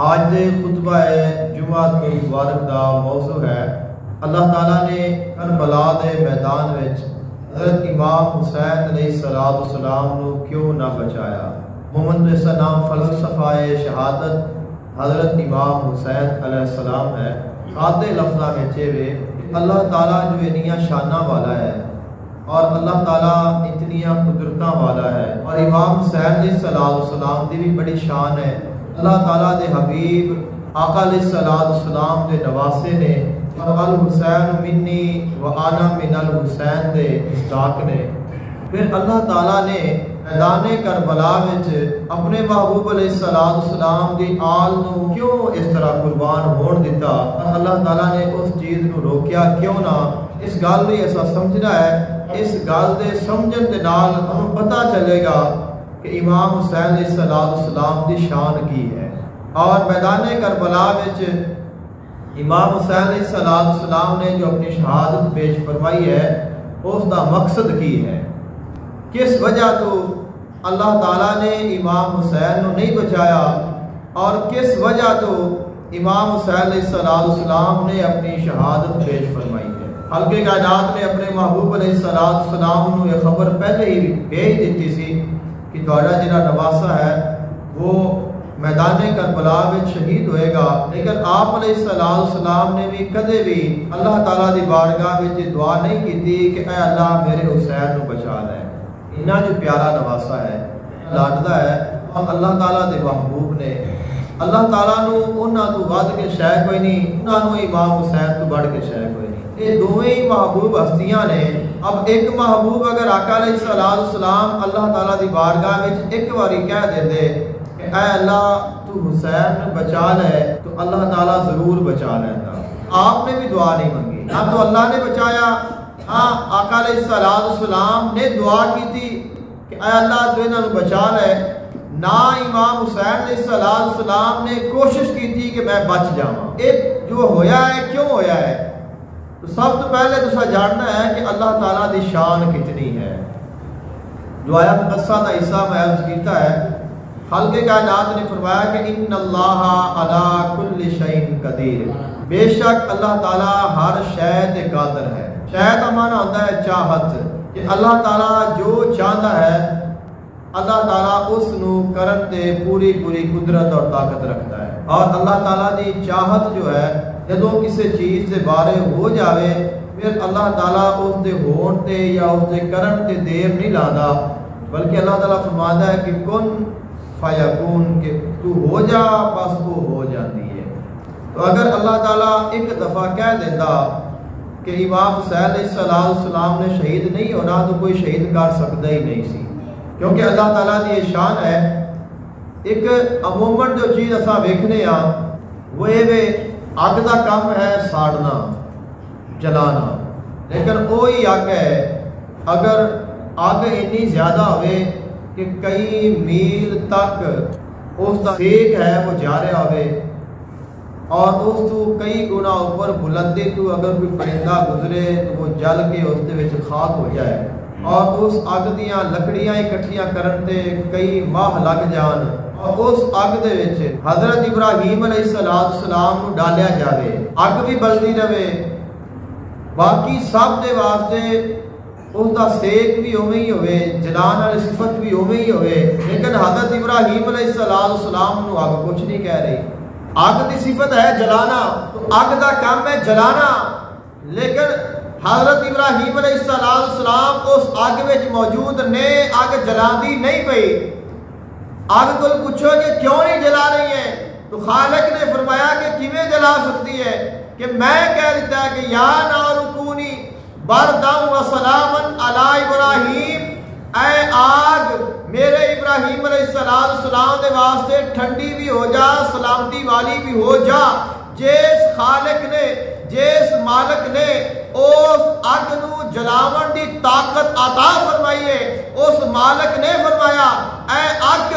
آج دے خطبہ جمعہ مبارک دا موضوع ہے اللہ تعالیٰ نے کربلا دے میدان وچ حضرت امام حسین علیہ السلام نو کیوں نہ بچایا۔ محمد علیہ السلام فلسفہ شہادت حضرت امام حسین علیہ السلام ہے۔ سادے لفظاں وچ اللہ تعالیٰ جو انیاں شاناں والا ہے اور اللہ تعالیٰ اتنیاں قدرتاں والا ہے، اور امام حسین علیہ السلام دی بھی بڑی شان ہے۔ اللہ تعالیٰ دے حبیب آقا علیہ السلام دے نواسے نے، اور الحسین منی و انا من الحسین دے مصداق نے۔ پھر اللہ تعالیٰ نے میدان کربلا وچ اپنے محبوب علیہ السلام دی آل نو کیوں اس طرح قربان ہون دیتا، اور اللہ تعالیٰ نے اس چیز نو روکیا کیوں نہ؟ اس گل بھی ایسا سمجھنا ہے، اس گل دے سمجھن دے نال ہمیں پتہ چلے گا کہ امام حسین علیہ السلام دی شان کی ہے۔ اور میدان کربلا وچ امام حسین علیہ السلام نے جو اپنی شہادت پیش فرمائی ہے، اس دا مقصد کی ہے؟ کس وجہ تو اللہ تعالیٰ نے امام حسین کو نہیں بچایا، اور کس وجہ تو امام حسین علیہ السلام نے اپنی شہادت پیش فرمائی ہے؟ خالق کائنات نے اپنے محبوب علیہ السلام کو یہ خبر پہلے ہی بھیج دیتی سی کہ تہاڈا جڑا نواسا ہے وہ میدان کربلا میں شہید ہوئے گا، لیکن آپ علیہ السلام نے بھی کدے بھی اللہ تعالیٰ دی بارگاہ میں دعا نہیں کی کہ اے اللہ میرے حسین کو بچا لے۔ اتنا جو پیارا نواسا ہے، لاڈلا ہے، اور اللہ تعالیٰ دے محبوب نے، اللہ تعالیٰ نو انہاں تو ود کے شے کوئی نہیں، انہاں نو امام حسین تو بڑھ کے شے کوئی نہیں۔ یہ دوویں ہی محبوب ہستیاں نے۔ اب ایک محبوب اگر آقا علیہ السلام اللہ تعالیٰ دی بارگاہ وچ ایک واری کہہ دیندے کہ اے اللہ تو حسین بچا لے، تو اللہ تعالیٰ ضرور بچا لیتا۔ آپ نے بھی دعا نہیں منگی، نہ تو اللہ نے بچایا، ہاں آقا علیہ السلام نے دعا کی تھی کہ اے اللہ تو انہوں نے بچا لے، نہ امام حسین علیہ السلام نے کوشش کی تھی کہ میں بچ جاؤں۔ ایک جو ہویا ہے کیوں ہویا ہے؟ تو سب تو پہلے تو جاننا ہے کہ اللہ تعالیٰ دی شان کتنی ہے۔ جو آیت مقدسہ دا حصہ میں عرض کیتا ہے، خالق کائنات نے فرمایا کہ ان اللہ علی کل شیء قدیر، بے شک اللہ تعالیٰ ہر شے تے قادر ہے۔ شے دا معنی ہوتا ہے چاہت، کہ اللہ تعالیٰ جو چاہتا ہے اللہ تعالیٰ اس نو کرن تے پوری قدرت اور طاقت رکھتا ہے۔ اور اللہ تعالیٰ دی چاہت جو ہے جدوں کسی چیز دے بارے ہو جاوے، پھر اللہ تعالیٰ اس دے ہون تے یا اس دے کرن تے دیر نہیں لاتا، بلکہ اللہ تعالیٰ فرماتا ہے کہ کن فیکون، کہ تو ہو جا بس وہ ہو جاتی ہے۔ تو اگر اللہ تعالیٰ ایک دفعہ کہہ دیتا کہ امام حسین علیہ السلام نے شہید نہیں ہونا، تو کوئی شہید کر سکتا ہی نہیں سی، کیونکہ اللہ تعالیٰ کی یہ شان ہے۔ ایک عموماً جو چیز اساں ویکھنے ہاں وہ یہ اگ دا کام ہے ساڑنا جلانا، لیکن وہی اگ ہے اگر اگ اتنی زیادہ ہوئے کہ کئی میل تک اس دا سیک ہے وہ جا رہا ہوئے، اور اس تو کئی گنا اوپر بلندی تو اگر کوئی پرندہ گزرے تو وہ جل کے اس دے وچ خاک ہو جائے، اور اس اگ دیاں لکڑیاں اکٹھیاں کرن تے کئی ماہ لگ جان، اور اس اگ دے وچ حضرت ابراہیم علیہ السلام نو ڈالیا جاوے، اگ بھی بلدی رہے، باقی سب دے واسطے اس دا سیک بھی اوویں ہی ہوئے، جلان والی صفت بھی اوویں ہی ہوئے، لیکن حضرت ابراہیم علیہ السلام نو اگ کچھ نہیں کہہ رہی۔ اگ کی صفت ہے جلانا، تو اگ دا کام ہے جلانا، لیکن حضرت ابراہیم علیہ السلام اس اگ وچ موجود نے، اگ جلاندی نہیں پئی۔ اگ کو پوچھو کہ کیوں نہیں جلا رہی ہے، تو خالق نے فرمایا کہ کیویں جلا سکتی ہے، کہ میں کہہ دیتا ہے کہ یا نار کونی بردم و سلامن علی ابراہیم، اے آگ میرے ابراہیم علیہ السلام دے واسطے ٹھنڈی بھی ہو جا، سلامتی والی بھی ہو جا۔ جس خالق نے، جس مالک نے اس اگ نو جلاون دی طاقت عطا فرمائی ہے، اس مالک نے فرمایا اے اگ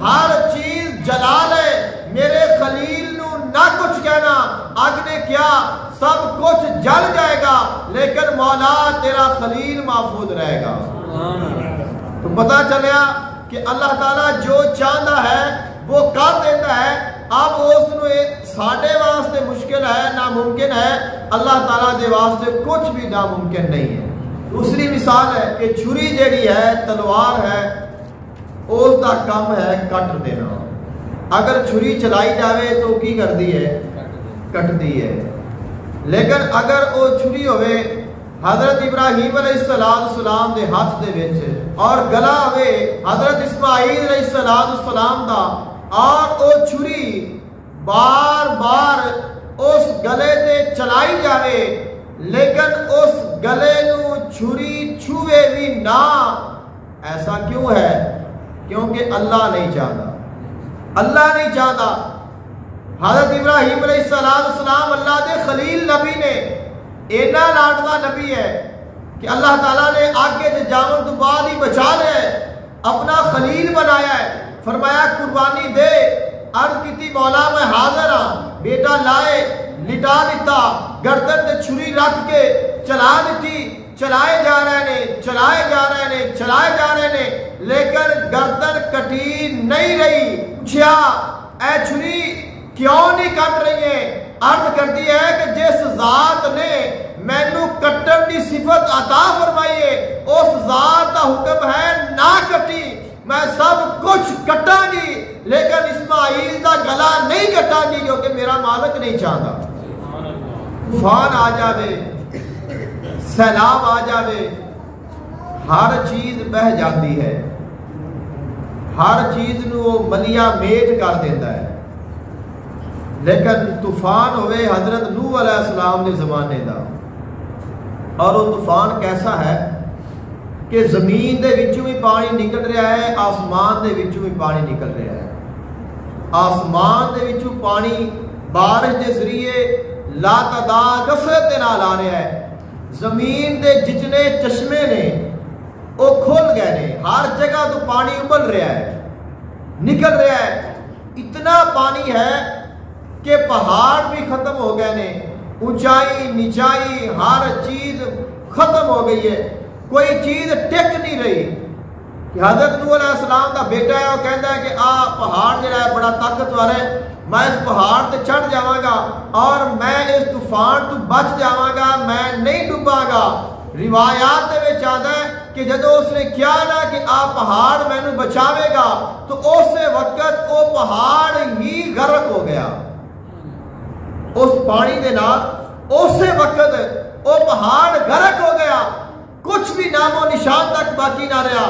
ہر چیز جلا لے، میرے خلیل نو نہ کچھ کہنا۔ اگ نے کیا سب کچھ جل جائے گا، لیکن مولا تیرا خلیل محفوظ رہے گا۔ تو پتہ چلیا کہ اللہ تعالیٰ جو چاہتا ہے وہ کر دیتا ہے، اب اس ساڈے واسطے مشکل ہے، ناممکن ہے، اللہ تعالیٰ دے واسطے کچھ بھی ناممکن نہیں ہے۔ دوسری مثال ہے کہ چھری جیڑی ہے، تلوار ہے، اس دا کم ہے کٹ دینا۔ اگر چھری چلائی جاوے تو کی کر دی ہے؟ کٹ دی ہے۔ لیکن اگر وہ چھری ہوئے حضرت ابراہیم علیہ السلام دے ہاتھ دے وچ اور گلا ہوئے حضرت اسماعیل علیہ السلام دا، اور وہ چھری بار بار اس گلے تے چلائی جاوے لیکن اس گلے نو چھری چھوے بھی نہ، ایسا کیوں ہے؟ کیونکہ اللہ نہیں چاہتا، اللہ نہیں چاہتا۔ حضرت ابراہیم علیہ السلام اللہ دے خلیل نبی نے، اینا لاڈلا نبی ہے کہ اللہ تعالیٰ نے آگے سے جاون تو بعد ہی بچا لیا ہے، اپنا خلیل بنایا ہے، فرمایا قربانی دے۔ عرض کی مولا میں حاضر ہاں، بیٹا لائے، لٹا دیتا، گردن تے چھری رکھ کے چلا دیتی، چلائے جا رہے نے، چلائے جا رہے نے، چلائے جا رہے نے، لیکن گردن کٹی نہیں رہی۔ پوچھا اے چھری کیوں نہیں کٹ رہی ہے؟ عرض کرتی ہے کہ جس ذات نے مینو کٹن کی صفت عطا فرمائی ہے اس ذات کا حکم ہے نہ کٹی، میں سب کچھ کٹاں گی لیکن اسماعیل دا گلا نہیں کٹاں گی کیونکہ میرا مالک نہیں چاہتا۔ طوفان آ جاوے، سیلاب آ جاوے، ہر چیز بہ جاتی ہے، ہر چیز نو وہ ملیا میٹ کر دیتا ہے، لیکن طوفان ہوئے حضرت نوح علیہ السلام نے زمانے دا، اور وہ طوفان کیسا ہے کہ زمین دے وچوں بھی پانی نکل رہا ہے، آسمان دے وچوں بھی پانی نکل رہا ہے۔ آسمان دے وچوں پانی بارش دے ذریعے لا تعداد کثرت دے نال آ رہا ہے، زمین دے جتنے چشمے نے وہ کھل گئے نے، ہر جگہ تو پانی ابل رہا ہے، نکل رہا ہے، اتنا پانی ہے کہ پہاڑ بھی ختم ہو گئے نے، اونچائی نیچائی ہر چیز ختم ہو گئی ہے، کوئی چیز ٹک نہیں رہی۔ کہ حضرت نوح علیہ السلام کا بیٹا ہے، وہ کہتا ہے کہ پہاڑ جڑا ہے بڑا طاقتور ہے، میں اس پہاڑ تے چڑھ جاواں گا اور میں اس طوفان تو بچ جاواں گا، میں نہیں ڈوباں گا۔ روایات دے وچ آندا ہے کہ جدوں اس نے کیا نا کہ پہاڑ مینوں بچاوے گا تو اس وقت وہ پہاڑ ہی غرق ہو گیا، اس پانی دے نال اسی وقت وہ پہاڑ غرق ہو گیا، کچھ بھی نام و نشان تک باقی نہ رہا۔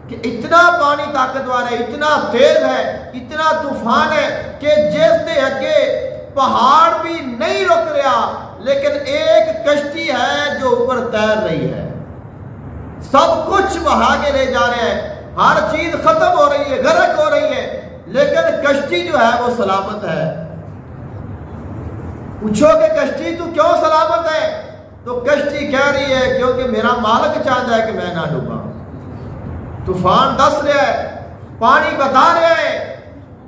کہ اتنا پانی طاقتور ہے، اتنا تیز ہے، اتنا طوفان ہے کہ جس دے اگے پہاڑ بھی نہیں رک رہا، لیکن ایک کشتی ہے جو اوپر تیر رہی ہے، سب کچھ بہا کے لے جا رہے ہیں، ہر چیز ختم ہو رہی ہے، غرق ہو رہی ہے، لیکن کشتی جو ہے وہ سلامت ہے۔ پوچھو کہ کشتی تو کیوں سلامت ہے؟ تو کشتی کہہ رہی ہے کیونکہ میرا مالک چاہتا ہے کہ میں نہ ڈوباں۔ طوفان دس رہا ہے، پانی بتا رہا ہے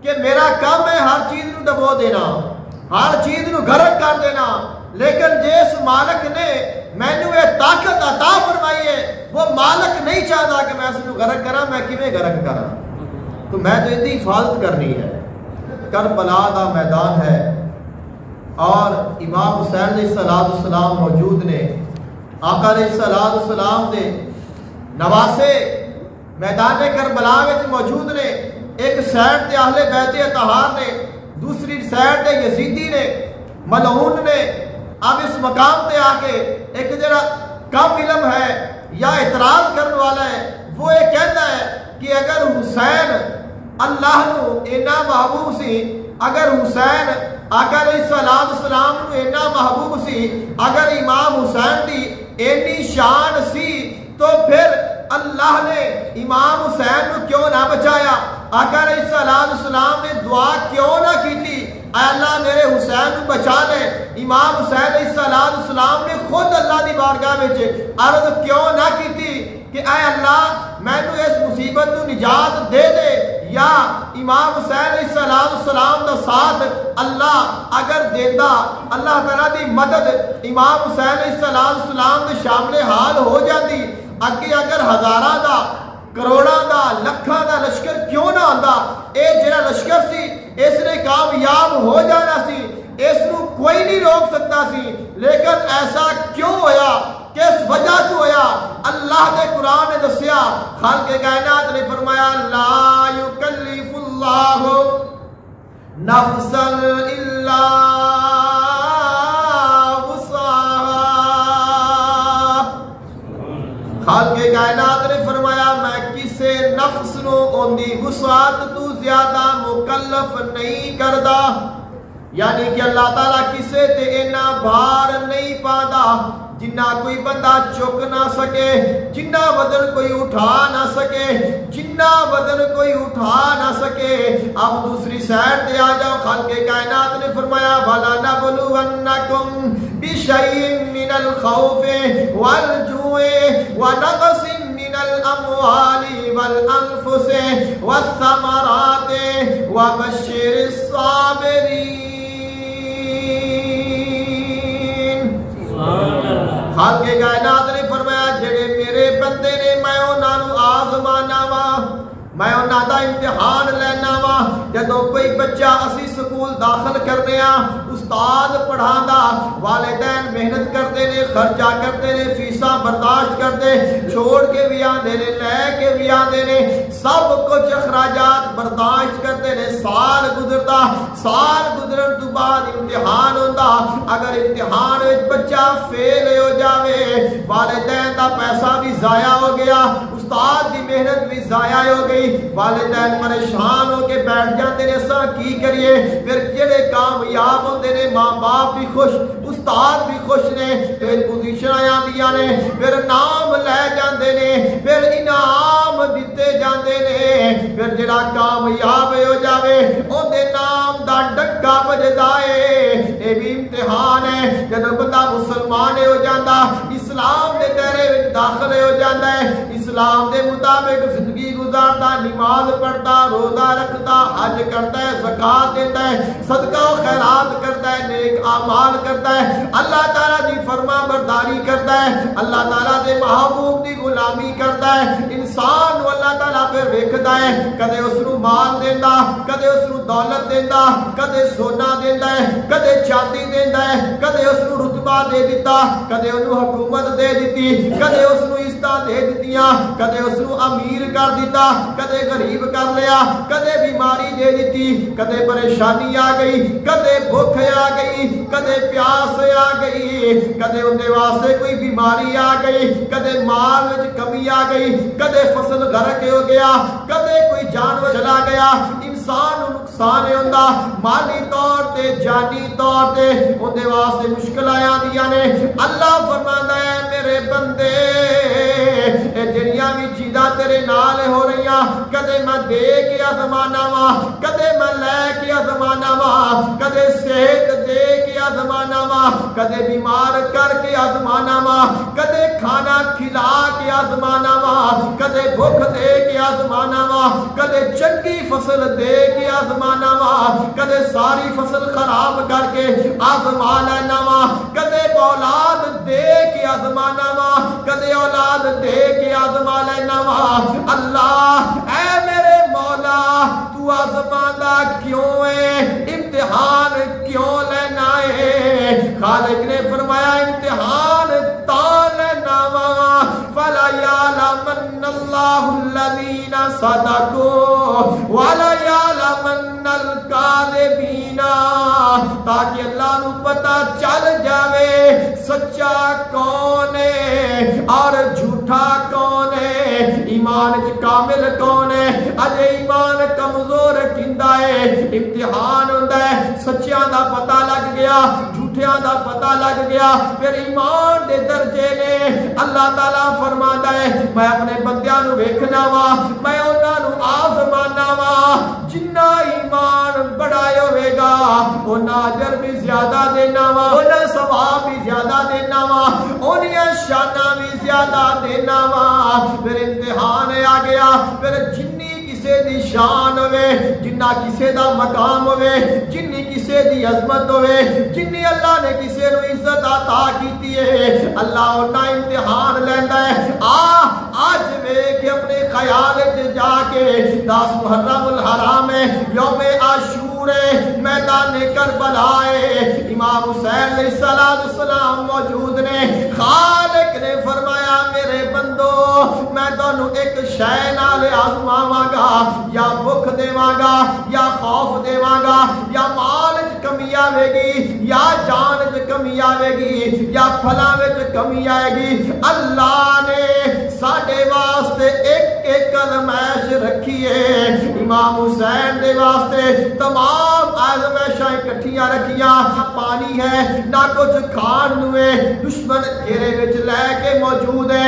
کہ میرا کام ہے ہر چیز نو ڈبو دینا، ہر چیز نو غرق کر دینا، لیکن جس مالک نے مینوں یہ طاقت عطا فرمائی ہے وہ مالک نہیں چاہتا کہ میں اس نو غرق کراں، میں کیویں غرق کراں؟ تو میں تو اندی حفاظت کرنی ہے۔ کربلا دا میدان ہے اور امام حسین علیہ السلام موجود نے، آقا علیہ السلام دے نواسے میدان کربلا وچ موجود نے، ایک سائڈ تے اہل بیت اطہار نے، دوسری سائڈ تے یزیدی نے، ملعون نے۔ اب اس مقام تے آ کے ایک جڑا کم علم ہے یا اعتراض کرنے والا ہے وہ یہ کہتا ہے کہ اگر حسین اللہ نو اینا محبوب سی، اگر حسین آقا علیہ السلام نو اینا محبوب سی، اگر امام حسین دی اینی شان سی تو پھر اللہ نے امام حسین کو کیوں نہ بچایا؟ آقا علیہ السلام نے دعا کیوں نہ کی تھی اے اللہ میرے حسین کو بچا لے؟ امام حسین علیہ السلام نے خود اللہ دی بارگاہ وچ عرض کیوں نہ کی تھی کہ اے اللہ میں نو اس مصیبت تو نجات دے دے؟ یا امام حسین علیہ السلام دا ساتھ اللہ اگر دیتا، اللہ تعالیٰ دی مدد امام حسین علیہ السلام دے شامل حال ہو جاتی، اگے اگر ہزاراں دا، کروڑاں دا، لکھاں دا لشکر کیوں نہ آندا، اے جڑا لشکر سی اس نے کامیاب ہو جانا سی، اس نو کوئی نہیں روک سکتا سی، لیکن ایسا کیوں ہویا، کس وجہ سے ہویا؟ اللہ دے قرآن نے دسیا، خالق کائنات نے فرمایا لا یکلف اللہ نفسا الا وسعہا۔ خالق کائنات نے فرمایا میں کسے نفس نو اوندی وسعت تو زیادہ مکلف نہیں کردا، یعنی کہ اللہ تعالیٰ کسے تے اینا بھار نہیں پادا جنہ کوئی بندہ چک نہ سکے، جنہ وزن کوئی اٹھا نہ سکے، جنہ وزن کوئی اٹھا نہ سکے۔ اب دوسری سائڈ تے آ جاؤ، خالق کائنات نے فرمایا وَلَنَبْلُوَنَّكُمْ بِشَيْءٍ مِّنَ الْخَوْفِ وَالْجُوعِ وَنَقْصٍ مِّنَ الْأَمْوَالِ وَالْأَنفُسِ وَالثَّمَرَاتِ وَبَشِّرِ الصَّابِرِينَ۔ خالق کائنات نے فرمایا جڑے میرے بندے نے میں انہاں نو آزمانا وا، میں انہاں دا امتحان لینا وا۔ جدوں کوئی بچہ اسی سکول داخل کرنے آ، استاد پڑھاندا، والدین محنت کرتے نے، خرچہ کرتے نے، فیساں برداشت کرتے، چھوڑ کے بھی آندے نے، لے کے بھی آندے نے، سب کچھ اخراجات برداشت کرتے نے۔ سال گزرتا، سال گزرن تو بعد امتحان ہوندا، اگر امتحان وچ بچہ فیل ہو جاوے، والدین دا پیسہ بھی ضائع ہو گیا، استاد دی محنت بھی ضائع ہو گئی، والدین پریشان ہو کے بیٹھ جاتے نے اساں کی کریے۔ پھر جڑے کامیاب ہوندے نے، ماں باپ بھی خوش، استاد بھی خوش نے، پھر پوزیشن آندیاں نے، پھر نام لے جاندے نے، پھر انعام دتے جاندے نے۔ پھر جڑا کامیاب ہو جاوے اودے نام دا ڈکا بجدا ہے۔ اے بھی امتحان ہے۔ جدوں بندہ مسلمان ہو جاندا، اسلام دے دائرے وچ داخل ہو جاندا ہے، اسلام دے مطابق زندگی گزارتا، نماز پڑھتا، روزہ رکھتا، حج کرتا ہے، زکات دیتا ہے، صدقہ و خیرات کرتا ہے، نیک اعمال کرتا ہے، اللہ تعالیٰ دی فرما برداری کرتا ہے، اللہ تعالیٰ دے محبوب دی غلامی کرتا ہے۔ انسان نو اللہ تعالیٰ پھر ویکھدا ہے، کدے اس نو مال دیندا، کدے اس نو دولت دیندا، کدے سونا دیندا ہے، کدے چاندی دیندا ہے، کدے اس نو رتبہ دے دیتا، کدے انو حکومت دے دیتی، کدے اس نو عزتاں دے دتیاں، کدے اس نو امیر کر دیتا، کدے غریب کر لیا، کدے بیماری دے دیتی، کدے پریشانی آ گئی، کدے بھوک آ گئی، کدے پیاس آ گئی، کدے ان دے واسطے کوئی بیماری آ گئی، کدے مال وچ کمی آ گئی، کدے فصل غرق ہو گیا، کدے کوئی جانور چلا گیا۔ انسان نو نقصان ہوندا، مالی طور تے، جانی طور تے، ان دے واسطے مشکلاں آندیاں نے۔ اللہ فرماندا ہے میرے بندے اے جڑیاں بھی چیزاں تیرے نال ہو رہیاں، کدے میں دے کے آزمانا وا، کدے میں لے کے آزمانا وا، کدے صحت دے کے آزمانا وا، کدے بیمار کر کے آزمانا وا، کدے کھانا کھلا کے آزمانا وا، کدے بھوک دے کے آزمانا وا، کدے چنگی فصل دے کے آزمانا وا، کدے ساری فصل خراب کر کے آزما لینا وا، کدے اولاد دے کے آزمانا وا، کدے اولاد دے کے آزما لینا وا۔ اللہ اے میرے مولا تو آزمانا کیوں ہے، امتحان کیوں لینا ہے؟ خالق نے فرمایا امتحان تا لینا وا فلا یعلمن اللہ الذین صدقوا ولا یعلمن الکاذبین، تاکہ اللہ نو پتہ چل جاوے سچا کون ہے اور جھوٹا کون ہے، ایمان کامل کون ہے، اجے ایمان کمزور کیندا ہے۔ امتحان ہوندا ہے، سچیاں دا پتہ لگ گیا، جھوٹیاں دا پتہ لگ گیا، پھر ایمان دے درجے نے۔ اللہ تعالیٰ فرماندا ہے میں اپنے بندیاں نو ویکھنا وا، میں انہاں نو آزمانا وا، جنہ ایمان بڑا ہوے گا انہاں اجر بھی زیادہ دینا وا، انہاں ثواب بھی زیادہ دینا وا، انہاں شاناں بھی زیادہ دینا وا۔ پھر امتحان آ گیا، پھر جنی کسے دی شان ہوئے، جنہ کسے دا مقام ہوئے، جنی کسے دی عظمت ہوئے، جنی اللہ نے کسے نو عزت عطا کیتی ہے، اللہ انہاں امتحان لیندا ہے۔ آج ویکھ اپنے خیال وچ جا کے 10 محرم الحرام ہے، یوم عاشور پورے میدان کربلا امام حسین علیہ السلام موجود نے. خالق نے فرمایا میرے بندو میں تانوں ایک شے نال آزماواں گا, یا بھوک دیواں گا یا خوف دیواں گا, یا مال وچ کمی آوے گی یا جان وچ کمی آوے گی یا پھلاں وچ کمی آئے گی. اللہ نے ساڈے واسطے ایک ایک آزمائش رکھی ہے. امام حسین دے واسطے تمام آزمائشاں اکٹھیاں رکھیاں. پانی ہے نہ کچھ کھان نو ہے, دشمن گھیرے وچ لے کے موجود ہے.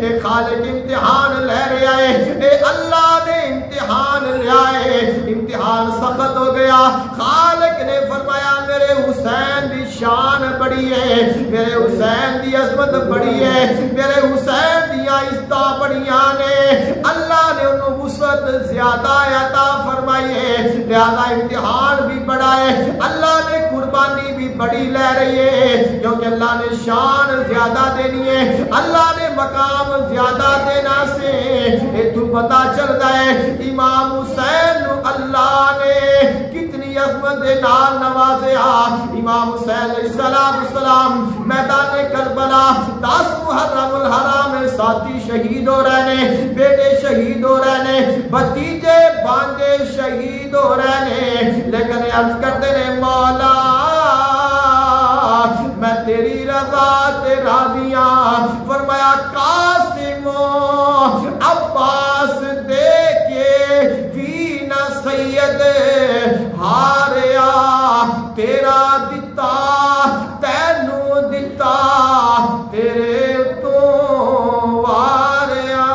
اے خالق امتحان لے رہا ہے, اے اللہ نے امتحان لیا ہے. امتحان سخت ہو گیا. خالق نے فرمایا میرے حسین دی شان بڑی ہے, میرے حسین دی عظمت بڑی ہے, میرے حسین دی عزتاں بڑیاں نے. اللہ نے انہوں وسعت زیادہ عطا فرمائی ہے, لہذا امتحان بھی بڑا ہے. اللہ نے قربانی بھی بڑی لے رہی ہے, کیونکہ اللہ نے شان زیادہ دینی ہے, اللہ نے مقام زیادہ دینا سے تو پتہ چلتا ہے امام حسین اللہ نے کتنی عظمت دے نال نوازیا. امام حسین علیہ السلام میدان کربلا 10 محرم الحرام میں ساتھی شہید ہو رہے نے, بیٹے شہید ہو رہے نے, بھتیجے بانجے شہید ہو رہے نے, لیکن عرض کرتے نے مولا میں تیری رضا تے راضی ہاں. فرمایا قاسم عباس دے کے بھی نہ سید ہاریا, تیرا دتا تینو دتا تیرے تو واریا.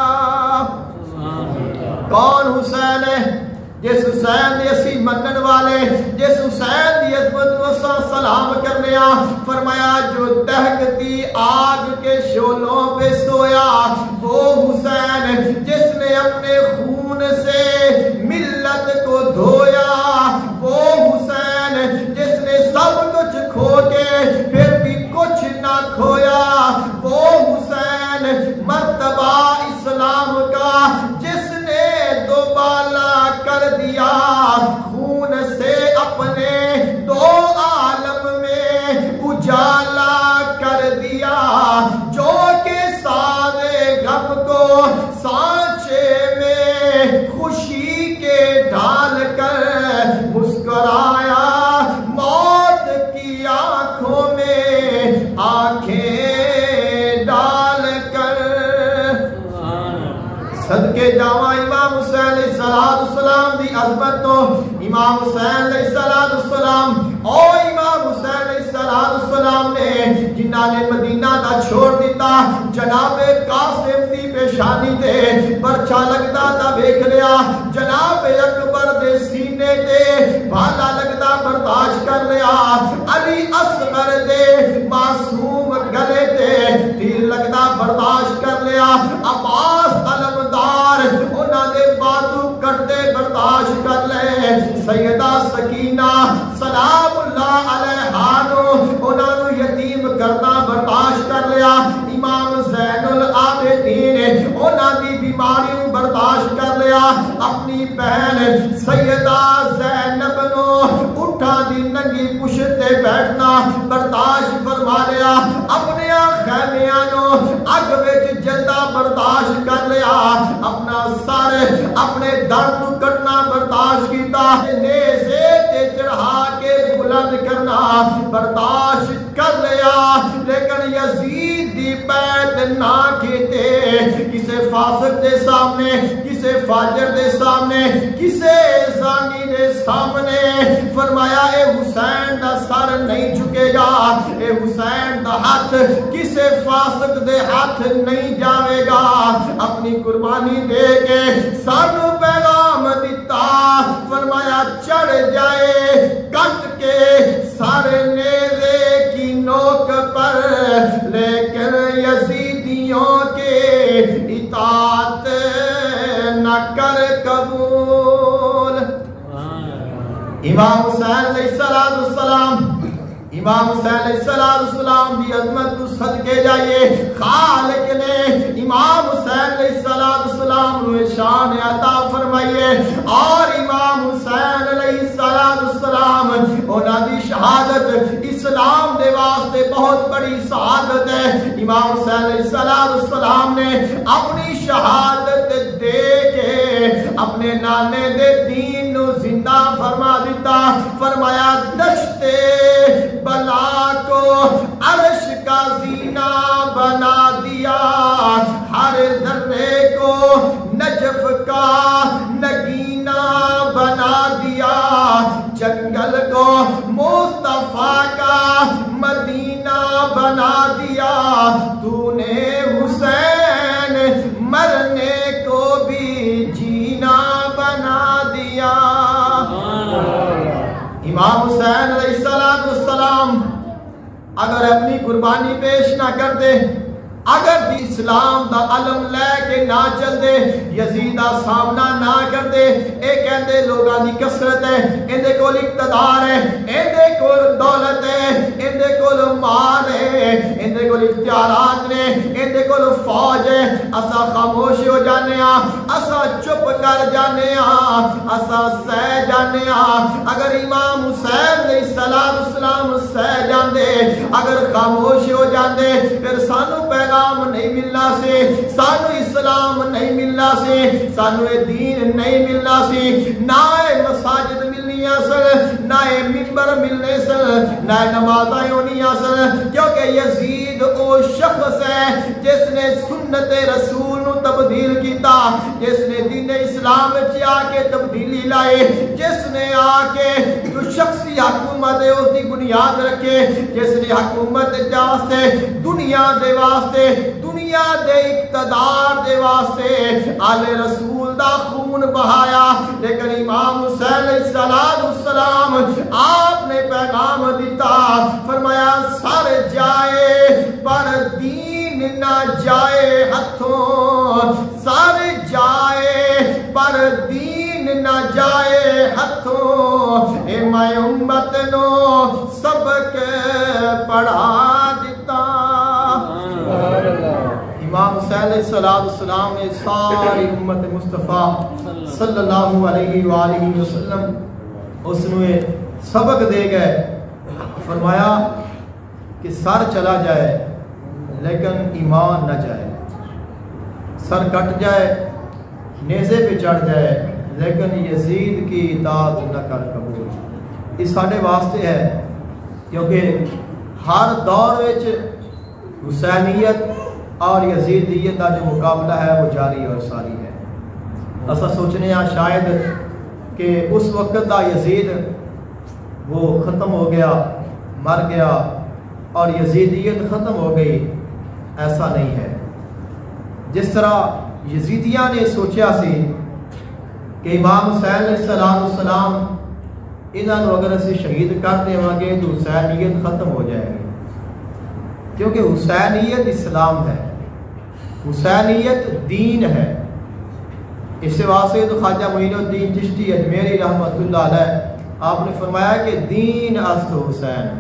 کون حسین ہے؟ جس حسین دی اسی منن والے, جس حسین دی عظمت کو سلام کرنے آ. فرمایا جو دہکتی آگ کے شعلوں پہ سویا وہ حسین جس نے اپنے خون سے ملت کو دھویا, وہ حسین جس نے سب کچھ کھو کے پھر بھی کچھ نہ کھویا, وہ حسین مرتبہ اسلام کا جس نے دوبالا کر دیا, خون سے اپنے 2 عالم میں اجالا کر دیا, جو کہ سارے غم کو سانچے میں خوشی کے ڈال کر مسکرایا, موت کی آنکھوں میں آنکھیں ڈال کر. صدقے جاواں امام حسین علیہ السلام دی عظمت تو. امام حسین علیہ السلام او امام حسین علیہ السلام نے جنہاں نے مدینہ دا چھوڑ دیتا, جناب قاسم دی پیشانی تے پرچا لگدا تا ویکھ لیا, جناب اکبر دے سینے تے بھالا لگدا برداشت کر لیا, علی اصغر دے معصوم گلے تے تیر لگدا برداشت کر لیا, عباس علمدار انہاں دے بازو کٹتے برداشت کر لے, سیدہ سکینہ سلام اللہ علیہا نو انہاں نو یتیم کرنا برداشت کر لیا, امام زین العابدین انہاں دی بیماری نو برداشت کر لیا, اپنی بہن سیدہ زینب نو اٹھا دی ننگی پشت تے بیٹھنا برداشت فرما لیا, اپنے خیمیاں نو اگ وچ جلدا برداشت کر لیا, اپنا سر اپنے درد نو کٹنا برداشت کیتا, نیزے تے چڑھا کے بلند کرنا برداشت کر لیا, لیکن یزید دی بیعت نہ کیتے. کسے فاسق دے سامنے, کسے فاجر دے سامنے, کسے زانی دے سامنے فرمایا اے حسین دا سر نہیں جھکے گا, اے حسین دا ہاتھ کسے فاسق دے ہاتھ نہیں جاوے گا. اپنی قربانی دے کے سانو پیغام دیتا, فرمایا چڑھ جائے کٹ کے سارے نیزے کی نوک پر, لیکن یزیدیوں کے اطاعت نہ کر قبول. امام حسین علیہ السلام امام حسین علیہ السلام کی عظمت کو صدقے جائیے خالق نے امام حسین علیہ السلام کو شان عطا فرمائیے اور امام حسین علیہ السلام انہاں دی شہادت اسلام دے واسطے بہت بڑی سعادت ہے۔ امام حسین علیہ السلام نے اپنی شہادت دے کے اپنے نانے دے دین نو زندہ فرما دیتا، فرمایا دشتے بلا کو عرش کا زینہ بنا دیا، ہر ذرے کو نجف کا نگینہ بنا دیا، جنگل کو مصطفیٰ کا مدینہ بنا دیا، تو نے حسین مرنے کو بھی جینا بنا دیا۔ امام حسین علیہ السلام اگر اپنی قربانی پیش نہ کر دے، اگر دی اسلام دا علم لے کے نہ چل دے، یزید دا سامنا نہ کر دے، اے کہندے لوگاں دی کثرت ہے، اندے کول اقتدار ہے، اندے کول دولت ہے، اندے کول مال ہے، اندے کول اختیارات نے، اندے کول فوج ہے، اسا خاموش ہو جانے ہاں، اسا چپ کر جانے ہاں، اسا سہ جانے ہاں۔ اگر امام حسین علیہ السلام سہ جاندے، اگر خاموش ہو جاندے، پھر سانو پیغام نہیں ملنا سے، سانو اسلام نہیں ملنا سے، سانو دین نہیں ملنا سی، نہ مساجد ملنی سن، نہ منبر ملنے سن، نہ نمازیں ہونی سن، کیونکہ یزید او شخص ہے جس نے سنت رسول نو تبدیل کیتا، جس نے دین اسلام وچ آ کے تبدیلی لائے، جس نے آ کے جو شخصی حکومت ہے اس دی بنیاد رکھے، جس نے حکومت واسطے دنیا دے واسطے دنیا دے اقتدار دے واسطے آل رسول دا خون بہایا۔ لیکن امام حسین علیہ السلام آپ نے پیغام دیتا، فرمایا سر جائے پر دین نہ جائے ہتھوں، سر جائے پر دین نہ جائے ہتھوں، اے میں امت نو سبق پڑھا دیتا۔ امام حسین علیہ السلام نے ساری امت مصطفیٰ صلی اللہ علیہ وآلہ وسلم اس نے سبق دے گئے، فرمایا کہ سر چلا جائے لیکن ایمان نہ جائے، سر کٹ جائے نیزے پہ چڑھ جائے لیکن یزید کی اطاعت نہ کر قبول۔ اس ساڈے واسطے ہے کیونکہ ہر دور وچ حسینیت اور یزیدیت کا جو مقابلہ ہے وہ جاری اور ساری ہے۔ ایسا سوچنے ہیں شاید کہ اس وقت دا یزید وہ ختم ہو گیا، مر گیا اور یزیدیت ختم ہو گئی، ایسا نہیں ہے۔ جس طرح یزیدیاں نے سوچیا سی کہ امام حسین علیہ السلام انہاں نو اگر اسی شہید کر دیواں گے تو حسینیت ختم ہو جائے گی، کیونکہ حسینیت اسلام ہے، حسینیت دین ہے۔ اس واسطے تو خواجہ معین الدین چشتی اجمیری رحمۃ اللہ علیہ آپ نے فرمایا کہ دین است حسین،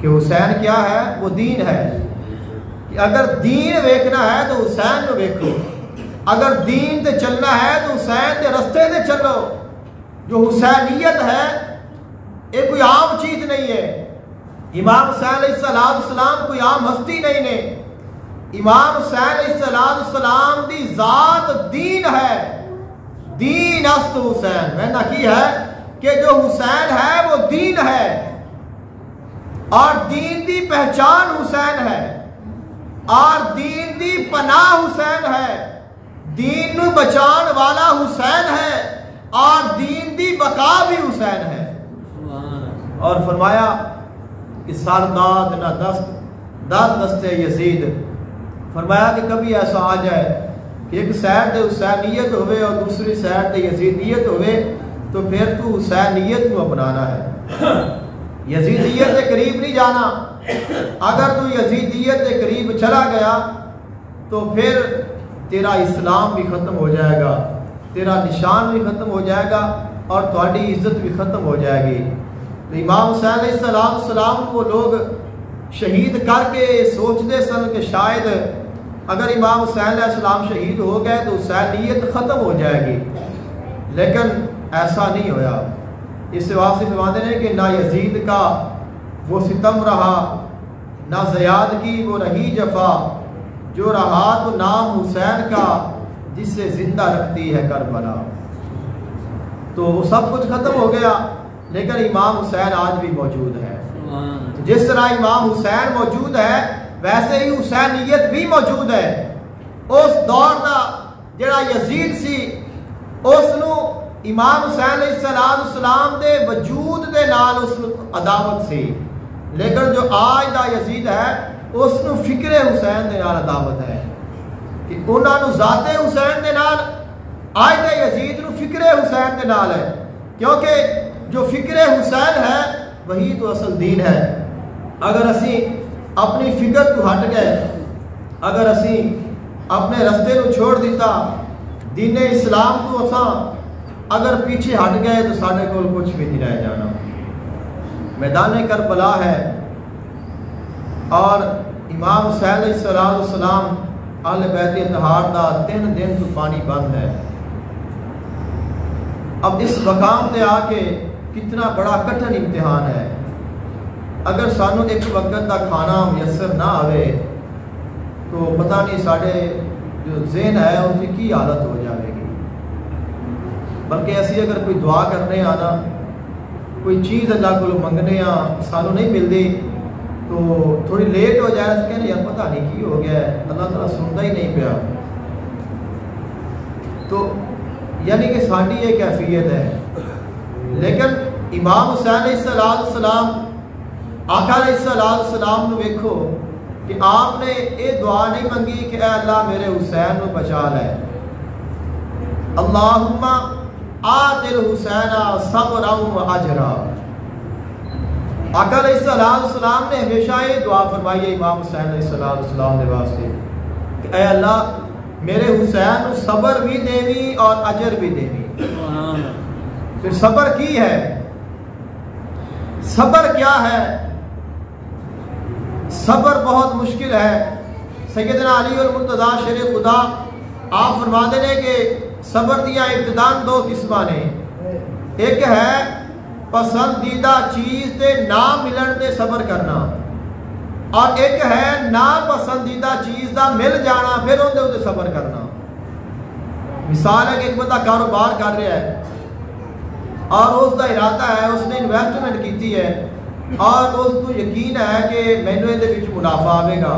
کہ حسین کیا ہے؟ وہ دین ہے۔ کہ اگر دین ویکھنا ہے تو حسین کو ویکھو، اگر دین تے چلنا ہے تو حسین دے رستے تے چلو۔ جو حسینیت ہے یہ کوئی عام چیز نہیں ہے۔ امام حسین علیہ السلام کوئی عام ہستی نہیں نے، امام حسین علیہ السلام دی ذات دین ہے، دین است حسین۔ میں نے کی ہے کہ جو حسین ہے وہ دین ہے اور دین دی پہچان حسین ہے اور دین دی پناہ حسین ہے، دین نو بچان والا حسین ہے اور دین دی بقا بھی حسین ہے۔ اور فرمایا کہ سر داد نہ دست داد دست یزید، فرمایا کہ کبھی ایسا آ جائے کہ ایک سائڈ تے حسینیت ہوئے اور دوسری سائڈ تے یزیدیت ہوئے تو پھر تو حسینیت کو اپنانا ہے، یزیدیت کے قریب نہیں جانا۔ اگر تو یزیدیت کے قریب چلا گیا تو پھر تیرا اسلام بھی ختم ہو جائے گا، تیرا نشان بھی ختم ہو جائے گا اور تہاڈی عزت بھی ختم ہو جائے گی۔ تو امام حسین علیہ السلام کو لوگ شہید کر کے سوچتے سن کہ شاید اگر امام حسین علیہ السلام شہید ہو گئے تو حسینیت ختم ہو جائے گی، لیکن ایسا نہیں ہویا۔ اس سے واسطے فرماتے ہیں کہ نہ یزید کا وہ ستم رہا، نہ زیاد کی وہ رہی جفا، جو رہا تو نام حسین کا جس سے زندہ رکھتی ہے کربلا۔ تو وہ سب کچھ ختم ہو گیا، لیکن امام حسین آج بھی موجود ہے۔ جس طرح امام حسین موجود ہے ویسے ہی حسینیت بھی موجود ہے۔ اس دور دا جڑا یزید سی اس نو امام حسین علیہ السلام دے وجود دے نال اس نو عداوت سی، لیکن جو آج دا یزید ہے اس نو فکر حسین دے نال عداوت ہے کہ انہاں نو ذات حسین دے نال، آج دے یزید نو فکر حسین دے نال ہے، کیونکہ جو فکر حسین ہے وہی تو اصل دین ہے۔ اگر اسی اپنی فکر تو ہٹ گئے، اگر اسی اپنے رستے نو چھوڑ دیتا، دین اسلام تو اساں اگر پیچھے ہٹ گئے تو ساڈے کول کچھ بھی نہیں رہ جانا۔ میدان کربلا ہے اور امام حسین علیہ السلام اہل بیت اطہار دا 3 دن تو پانی بند ہے۔ اب اس مقام تے آ کے کتنا بڑا کٹھن امتحان ہے۔ اگر سانو ایک وقت کا کھانا میسر نہ آئے تو پتہ نہیں ساڈے جو ذہن ہے اس کی کی حالت ہو جائے گی۔ بلکہ ایسی اگر کوئی دعا کرنے آنا، کوئی چیز اللہ کو منگنے سانو نہیں ملتی تو تھوڑی لیٹ ہو جائے تو کہنے یار پتہ نہیں کی ہو گیا ہے، اللہ تعالیٰ سنتا ہی نہیں پیا۔ تو یعنی کہ ساری یہ کیفیت ہے۔ لیکن امام حسین علیہ السلام، آقا علیہ السلام نو ویکھو کہ آپ نے یہ دعا نہیں منگی کہ اے اللہ میرے حسین نو بچا لے، اللہم آت الحسین صبرا و اجرا۔ آقا علیہ السلام نے ہمیشہ یہ دعا فرمائی ہے امام حسین علیہ السلام کے واسطے کہ اے اللہ میرے حسین نو صبر بھی دیوی اور اجر بھی دیوی۔ پھر صبر کی ہے؟ صبر کیا ہے؟ صبر بہت مشکل ہے۔ سیدنا علی المرتضیٰ شیر خدا آپ فرماتے ہیں کہ صبر دیا ابتدان 2 قسماں نے، ایک ہے پسندیدہ چیز تے نہ ملن تے صبر کرنا، اور ایک ہے ناپسندیدہ چیز دا مل جانا پھر اندے تے صبر کرنا۔ مثال ہے کہ ایک بندہ کاروبار کر رہا ہے اور اس کا ارادہ ہے، اس نے انویسٹمنٹ کی ہے اور اس کو یقین ہے کہ مینو یہ منافع آئے گا،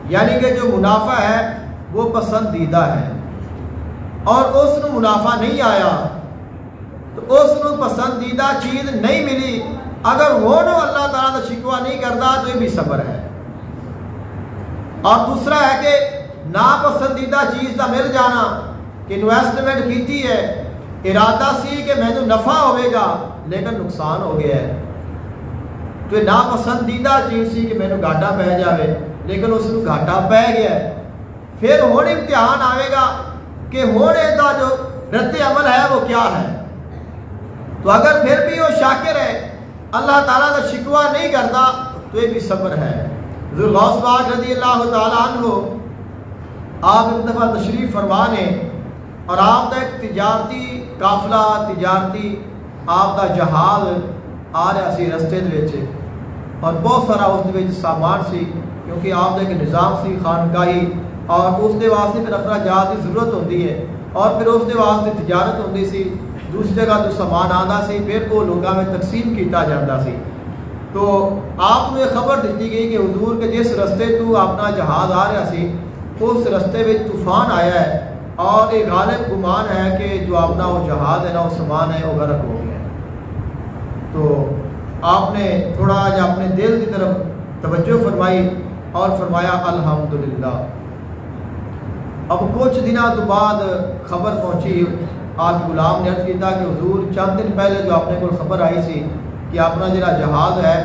یعنی کہ جو منافع ہے وہ پسندیدہ ہے، اور اس کو منافع نہیں آیا تو اس کو پسندیدہ چیز نہیں ملی، اگر وہ نو اللہ تعالیٰ کا شکوہ نہیں کرتا تو یہ بھی صبر ہے۔ اور دوسرا ہے کہ ناپسندیدہ چیز کا مل جانا، کہ انویسٹمنٹ کی ہے، ارادہ سی کہ میں تو نفع ہوئے گا لیکن نقصان ہو گیا ہے، تو یہ ناپسندیدہ چیز سی کہ میں نے گھاٹا پہ جاوے لیکن اس کو گھاٹا پہ گیا ہے۔ پھر ہون امتحان آئے گا کہ ہونے کا جو رد عمل ہے وہ کیا ہے۔ تو اگر پھر بھی وہ شاکر ہے، اللہ تعالیٰ کا شکوہ نہیں کرتا تو یہ بھی صبر ہے۔ حضور غوث پاک رضی اللہ تعالیٰ عنہ آپ ایک دفعہ تشریف فرمانے اور آپ کا ایک تجارتی قافلہ، تجارتی آپ کا جہاز آ رہا سی رستے دے اور بہت سارا اس سامان سی، کیونکہ آپ کا ایک نظام سی خانقاہی، اور اس کے واسطے پھر اخراجات کی ضرورت ہوتی ہے، اور پھر اس کے واسطے تجارت ہوتی سی، دوسری جگہ تو سامان آتا سی پھر وہ لوگوں میں تقسیم کیتا جاتا سی۔ تو آپ کو یہ خبر دیتی گئی کہ حضور کے جس رستے تو اپنا جہاز آ رہا سی اس رستے میں طوفان آیا ہے، اور ایک غالب گمان ہے کہ جو اپنا وہ جہاز ہے نا، وہ سامان ہے وہ غرق ہو گیا ہے۔ تو آپ نے تھوڑا جا اپنے دل کی طرف توجہ فرمائی اور فرمایا الحمدللہ۔ اب کچھ دنوں تو بعد خبر پہنچی، آپ غلام نے عرض کیا کہ حضور چند دن پہلے جو اپنے کو خبر آئی سی کہ اپنا جڑا جہاز ہے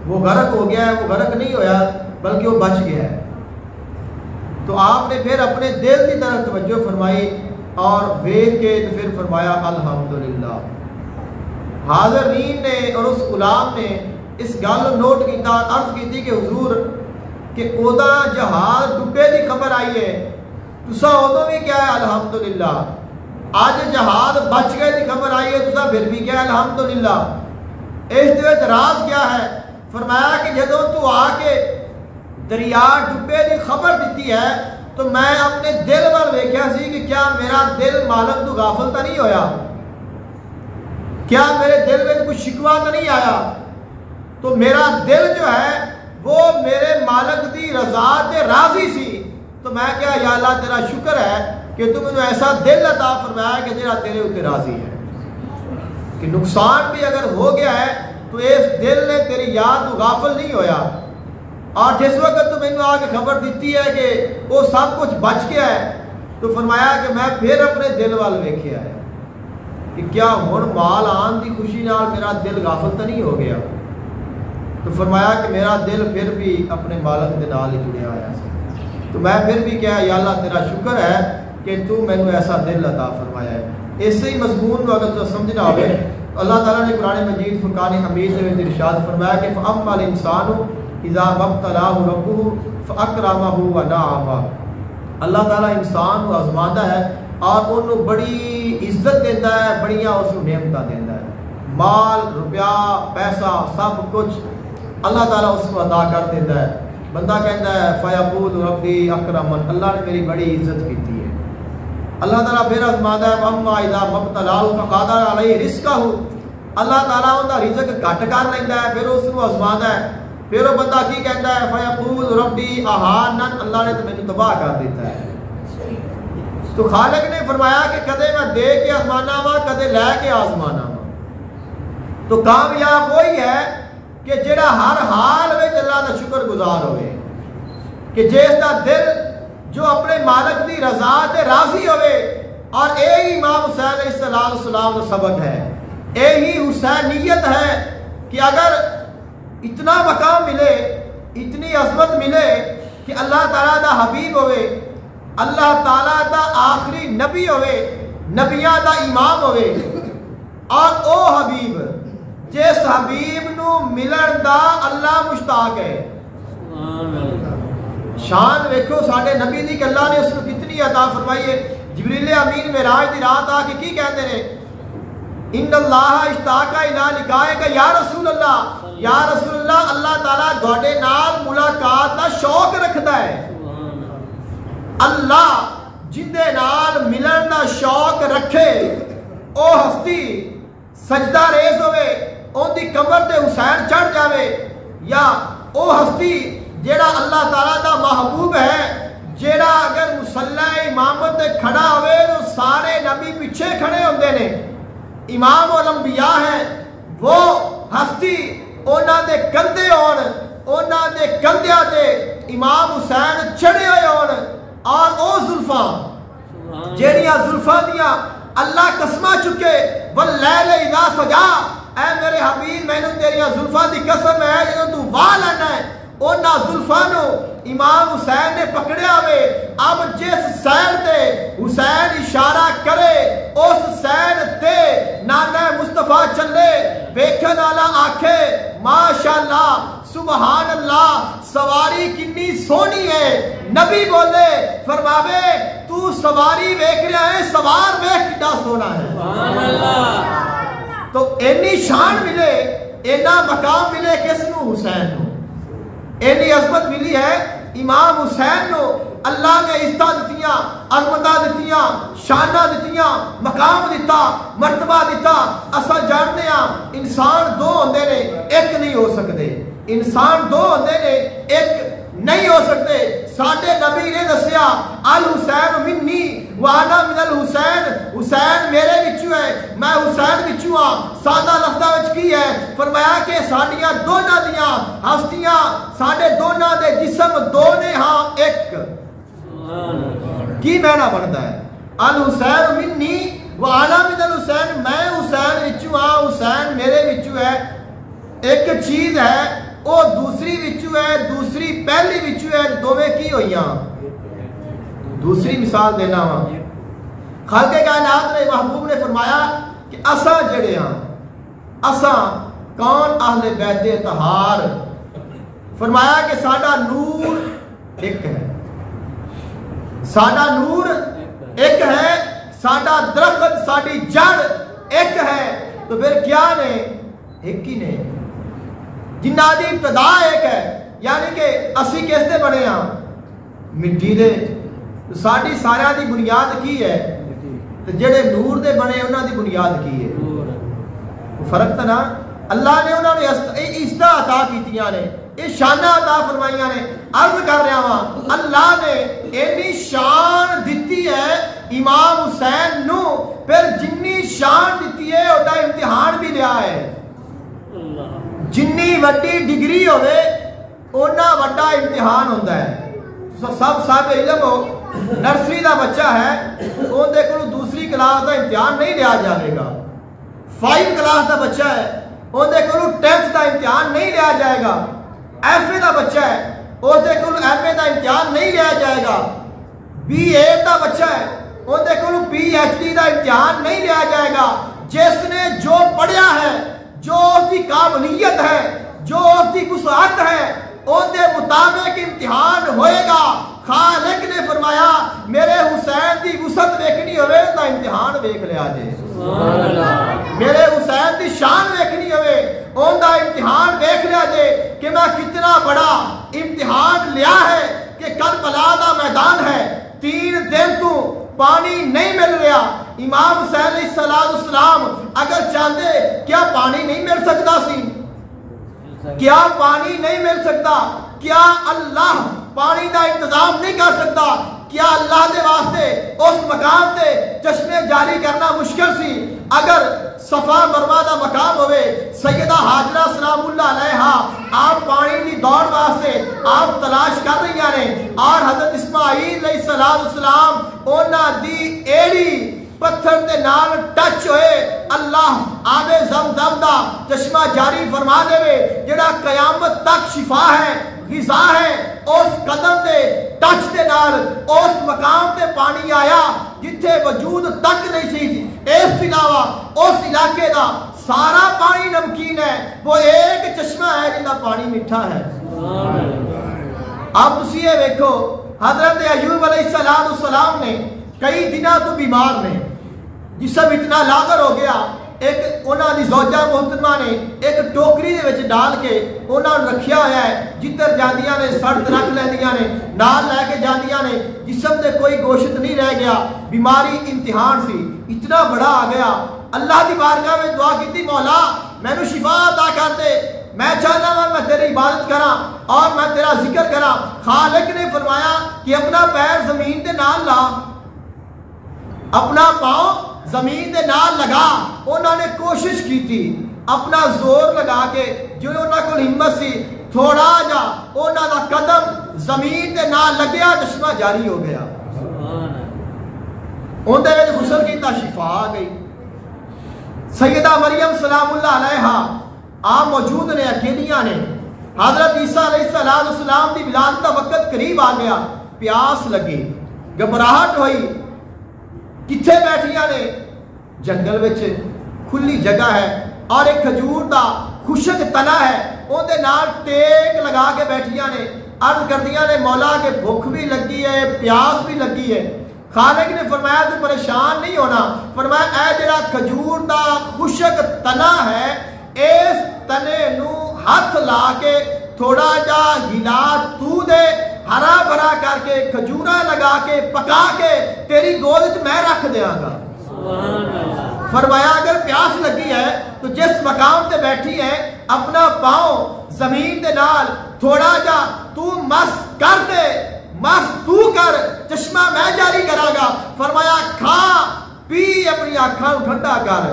وہ غرق ہو گیا ہے، وہ غرق نہیں ہویا بلکہ وہ بچ گیا ہے۔ تو آپ نے پھر اپنے دل کی طرف توجہ فرمائی اور ویکھ کے تو پھر فرمایا الحمدللہ۔ حاضرین نے اور اس غلام نے اس گل نوٹ کیتا، عرض کی کہ حضور کہ اودا جہاز ڈبے دی خبر آئی ہے، تسا ادو بھی کیا ہے الحمدللہ، آج جہاز بچ گئے دی خبر آئی ہے تسا پھر بھی کیا ہے الحمدللہ، اس دے راز کیا ہے؟ فرمایا کہ جدو تو آ کے دریا ڈبے دی خبر دیتی ہے تو میں اپنے دل وال ویکھیا سی کہ کیا میرا دل مالک تو غافل تو نہیں ہویا، کیا میرے دل میں کوئی شکوہ تو نہیں آیا، تو میرا دل جو ہے وہ میرے مالک دی رضا تے راضی سی، تو میں کیا یا اللہ تیرا شکر ہے کہ تم نے ایسا دل عطا فرمایا کہ جڑا تیرے اوپر راضی ہے، کہ نقصان بھی اگر ہو گیا ہے تو اس دل نے تیری یاد تو غافل نہیں ہویا، اور جس وقت تو مینوں آ کے خبر دیتی ہے کہ وہ سب کچھ بچ گیا ہے تو فرمایا کہ میں پھر اپنے دل وال ویکھیا ہے کہ کیا ہن مال آن دی خوشی نال میرا دل غافل تو نہیں ہو گیا، تو فرمایا کہ میرا دل پھر بھی اپنے مالک دے نال ہی جڑیا ہوا ہے، تو میں پھر بھی کہا یا اللہ تیرا شکر ہے کہ تو مینوں ایسا دل عطا فرمایا ہے۔ اس ہی مضمون کو اگر تو سمجھنا ہوئے اللہ تعالیٰ نے قرآن مجید فرقان حمید میں ارشاد فرمایا کہ فَأَمَّا الْإِنسَانُ اِذَا مَا ابْتَلَاهُ رَبُّهُ فَأَكْرَمَهُ وَنَعَمَهُ، اللہ تعالیٰ انسان کو آزماندا ہے اور انہوں بڑی عزت دیتا ہے، بڑیاں اس کو نعمتاں دیتا ہے، مال روپیہ پیسہ سب کچھ اللہ تعالیٰ اس کو عطا کر دیتا ہے، بندہ کہتا ہے فَيَقُولُ رَبِّي أَكْرَمَنِ، اللہ نے میری بڑی عزت کی ہے، اللہ تعالیٰ پھر آزماتا ہے اما اذا مبتلاه فقدر علیہ رزقہ، اللہ تعالیٰ ان کا رزق گھٹ کر لینا ہے، پھر اس کو آزماتا ہے، پھر وہ بندہ کی کہتا ہے فیقول ربی اہانن، اللہ نے تو مجھے تباہ کر دیتا ہے، تو خالق نے فرمایا کہ کدے میں دے کے آزمانا وا کدے لے کے آزمانا وا، تو کامیاب وہی ہے کہ جڑا ہر حال میں اللہ کا شکر گزار ہوئے، کہ جس کا دل جو اپنے مالک دی رضا تے راضی ہوئے، اور یہی امام حسین علیہ السلام کا سبق ہے، یہی حسینیت ہے کہ اگر اتنا مقام ملے، اتنی عظمت ملے کہ اللہ تعالیٰ دا حبیب ہوئے، اللہ تعالیٰ دا آخری نبی ہوئے، نبیاں دا امام ہوئے، اور او حبیب جس حبیب نو ملن دا اللہ مشتاق ہے، شان ویکھو ساڈے نبی دی کہ اللہ نے اس کو کتنی عطا فرمائی ہے۔ جبریل امین معراج دی رات آ کے کی کہتے ہیں ان اللہ اشتاق الی لقائک یا رسول اللہ، یا رسول اللہ اللہ تعالیٰ گوڑے نال ملاقات دا شوق رکھتا ہے، اللہ جندے نال ملن دا شوق رکھے او ہستی سجدہ ریز ہوئے، اون دی کمر تے حسین چڑھ جاوے، یا او ہستی جیڑا اللہ تعالیٰ دا محبوب ہے، جیڑا اگر مصلی امامت کھڑا ہوئے تو سارے نبی پیچھے کھڑے ہوندے نے، امام الانبیاء ہیں، وہ ہستی اونا دے کندے ہون، اونا دے کندیاں دے امام حسین چڑھے ہوئے ہون، اور او زلفاں جیڑیاں زلفاں دیاں اللہ قسمہ چکے واللیل اذا سجا، اے میرے حبیب میں نے تیریاں زلفاں دی قسم ہے جنہوں تو واہ لینا ہے، اونا زلفانو امام حسین نے پکڑیا ہوئے، اب جس سین تے حسین اشارہ کرے اس سین تے نانا مصطفیٰ چلے، ویکھن والا آکھے ماشاءاللہ سبحان اللہ سواری کنی سونی ہے، نبی بولے فرماوے تو سواری ویکھ رہا ہے سوار ویکھ کتنا سونا ہے، سبحان اللہ، تو اینی شان ملے، اینا مقام ملے کس نو؟ حسین نو، اینی عظمت ملی ہے امام حسین نو، اللہ نے عزتاں دتیاں، عظمتاں دتیاں، شاناں دتیاں، مقام دیتا، مرتبہ دیتا۔ اساں جانتے ہیں انسان دو ہوندے نے ایک نہیں ہو سکتے، انسان دو ہوندے نے ایک نہیں ہو سکتے، ساڈے نبی نے دسیا الحسین منی وانا من الحسین، حسین میرے وچوں ہے میں حسین وچوں ہاں، سادہ لفظاں وچ کی ہے فرمایا کہ ساڈیاں دوناں دیاں ہستیاں ساڈے دوناں دے جسم دو نے ہاں ایک، کی معنی بنتا ہے الحسین منی وانا من الحسین، میں حسین وچوں ہاں حسین میرے وچوں ہے، ایک چیز ہے وہ دوسری وچوں ہے، دوسری پہلی وچوں ہے، دوویں کی ہوئیاں؟ دوسری مثال دینا ہاں، خالق کائنات نے محبوب نے فرمایا کہ اساں جڑے ہاں اساں کون اہل بیت طہار، فرمایا کہ ساڈا نور ایک ہے، ساڈا نور ایک ہے، ساڈا درخت ساڈی جڑ ایک ہے، تو پھر کیا نے؟ ایک ہی نے، جنہاں دی ابتدا ایک ہے، یعنی کہ اسی کس دے بنے ہاں؟ مٹی دے، تو ساڈی سارا دی بنیاد کی ہے، تو جڑے نور دے بنے انہاں دی بنیاد کی ہے؟ فرق تھا نا، اللہ نے انہوں نے عزت عطا کیتیاں نے، یہ شانہ عطا فرمائیاں نے۔ عرض کر رہا ہوں اللہ نے اینی شان دیتی ہے امام حسین نو، پھر جنی شان دیتی ہے اوٹا امتحان بھی لیا ہے، جنی وڈی ڈگری ہوئے اونا وڈا امتحان ہوتا ہے۔ سب صاحب علم ہو، نرسری دا بچہ ہے اون دے کو دوسری کلاس دا امتحان نہیں لیا جائے گا، 5 کلاس دا بچہ ہے اون دے کو 10th دا امتحان نہیں لیا جائے گا، ایف اے دا بچہ ہے اس دے کو ایم اے دا امتحان نہیں لیا جائے گا، بی اے دا بچہ ہے ان دے کو پی ایچ ڈی دا امتحان نہیں لیا جائے گا۔ جس نے جو پڑھیا ہے، جو اس کی قابلیت ہے، جو اس کی وسعت ہے، ان دے مطابق امتحان ہوئے گا۔ خالق نے فرمایا میرے حسین دی وسعت دیکھنی ہوئے تا امتحان دیکھ لیا جائے، میرے حسین دی شان دیکھنی ہوئے ان دا امتحان دیکھ لیا جائے کہ میں کتنا بڑا امتحان لیا ہے کہ کربلا دا میدان ہے، 3 دن تو پانی نہیں مل رہا، امام حسین علیہ السلام اگر چاہتے کیا پانی نہیں مل سکتا سی؟ کیا پانی نہیں مل سکتا؟ کیا اللہ پانی دا انتظام نہیں کر سکتا؟ کیا اللہ دے واسطے اس مقام تے چشمے جاری کرنا مشکل سی؟ اگر صفا مروا دا مقام ہوئے، سیدہ حاجرہ سلام اللہ علیہا آپ پانی دی دوڑ واسطے آپ تلاش کر رہی ہیں، اور حضرت اسماعیل علیہ السلام اونا دی ایڑی پتھر دے نال ٹچ ہوئے، اللہ آب زمزم دا چشمہ جاری فرما دے وے جڑا قیامت تک شفا ہے، غذا ہے، اس قدم دے ٹچ دے نال اس مقام تے پانی آیا جتھے وجود تک نہیں سی۔ اس علاوہ اس علاقے دا سارا پانی نمکین ہے، وہ ایک چشمہ ہے جن دا پانی میٹھا ہے۔ اب تسی یہ دیکھو حضرت ایوب علیہ السلام نے کئی دنوں تو بیمار نے، جسم اتنا لاغر ہو گیا، ایک انہاں دی زوجہ محترمہ نے ایک ٹوکری دے وچ ڈال کے انہاں نوں رکھیا ہوا ہے، جدھر جاندیاں نے سڑک رکھ لیندیاں نے، نال لے کے جاندیاں نے، جسم تے کوئی گوشت نہیں رہ گیا، بیماری امتحان سی اتنا بڑا آ گیا۔ اللہ دی بارگاہ میں دعا کیتی، مولا مینوں شفا عطا کر دے، میں چاہتا ہوں میں تیری عبادت کراں اور میں تیرا ذکر کراں۔ خالق نے فرمایا کہ اپنا پیر زمین دے نال لا، اپنا پاؤں زمین دے نال لگا۔ انہوں نے کوشش کی تھی اپنا زور لگا کے، جو انہوں کو ہمت سی، تھوڑا جا انہوں دا قدم زمین دے نال لگیا، چشمہ جاری ہو گیا، ان دے وچ غسل کیتا، شفا آ گئی۔ سیدہ مریم سلام اللہ علیہا آپ موجود نے، اکیلیاں نے، حضرت عیسیٰ علیہ السلام دی ولادت دا وقت قریب آ گیا، پیاس لگی، گھبراہٹ ہوئی، کتھے بیٹھیاں نے؟ جنگل وچ کھلی جگہ ہے اور ایک کھجور دا خشک تنا ہے، اون دے نال ٹیک لگا کے بیٹھیاں نے، عرض کردیاں نے مولا کے بھوک بھی لگی ہے، پیاس بھی لگی ہے۔ خالق نے فرمایا تو پریشان نہیں ہونا، فرمایا اے جڑا کھجور دا خشک تنا ہے، اس تنے نو ہاتھ لا کے تھوڑا جا ہلا تو دے، ہرا بھرا کر کے کھجورا لگا کے پکا کے تیری گود میں رکھ دیاں گا۔ فرمایا اگر پیاس لگی ہے تو جس مقام تے بیٹھی ہے اپنا پاؤں زمین دے نال تھوڑا جا تو مس کر دے، مس تو کر، چشمہ میں جاری کرا گا۔ فرمایا کھا پی، اپنی آنکھاں ٹھنڈا کر،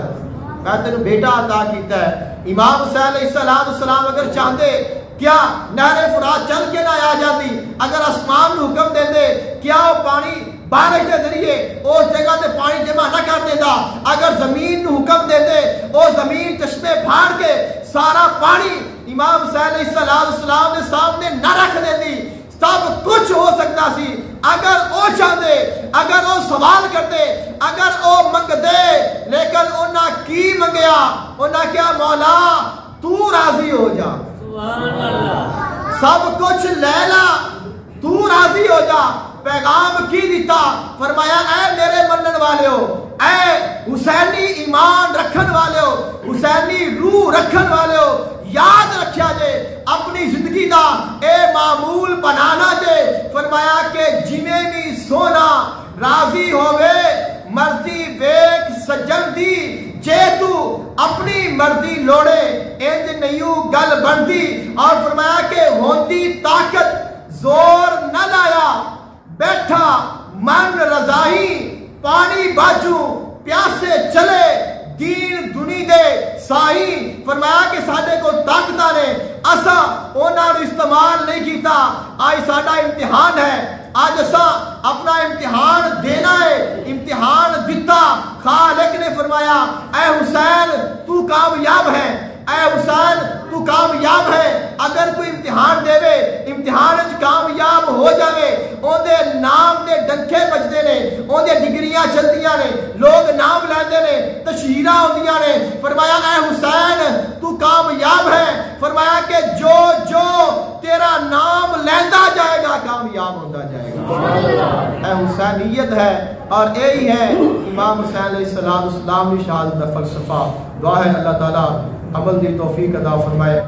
میں تینوں بیٹا عطا کیتا ہے۔ امام حسین علیہ السلام اگر چاہتے کیا نہر فرات چل کے نہ آ جاتی؟ اگر آسمان نے حکم دے دے کیا وہ پانی بارش کے ذریعے اس جگہ تے پانی جمع نہ کر دیتا؟ اگر زمین نے حکم دے دے وہ زمین چشمے پھاڑ کے سارا پانی امام حسین علیہ السلام نے سامنے نہ رکھ دیتی؟ سب کچھ ہو سکتا سی، اگر او چاہتے اگر او سوال کرتے اگر او منگ دے لیکن انہاں کی منگیا انہاں کیا مولا تو راضی ہو جا سب کچھ لے لا تو راضی ہو جا پیغام کی دیتا فرمایا اے میرے منن والے ہو اے حسینی ایمان رکھن والے ہو حسینی روح رکھن والے ہو یاد رکھیا جے اپنی زندگی دا اے معمول بنانا جے فرمایا کہ جویں بھی سونا راضی ہوئے مرضی ویک سجن دی جے تو اپنی مرضی لوڑے انج نیو گل بندی اور فرمایا کہ ہوندی طاقت زور نہ لایا بیٹھا من رضائی پانی باجو پیاسے چلے دین دنی دے سائی فرمایا کہ ساڈے کو طاقتہ نے اسا انہاں نوں استعمال نہیں کیتا آج ساڈا امتحان ہے آج اسا اپنا امتحان دینا ہے امتحان دیتا خالق نے فرمایا اے حسین تو کامیاب ہے اے حسین تو کامیاب ہے اگر کوئی امتحان دے وے امتحان کامیاب ہو جاوے اون دے نام دے ڈنکے بجدے نے اون دے ڈگریاں چلدیاں نے لوگ نام لیندے نے تشہیراں ہوندیاں نے فرمایا اے حسین تو کامیاب ہے فرمایا کہ جو جو تیرا نام لیندا جائے گا کامیاب ہوتا جائے گا اے حسینیت ہے اور یہی ہے امام حسین علیہ السلام کی شہادت کا فلسفہ دعا ہے اللہ تعالیٰ عمل دی توفیق عطا فرمائے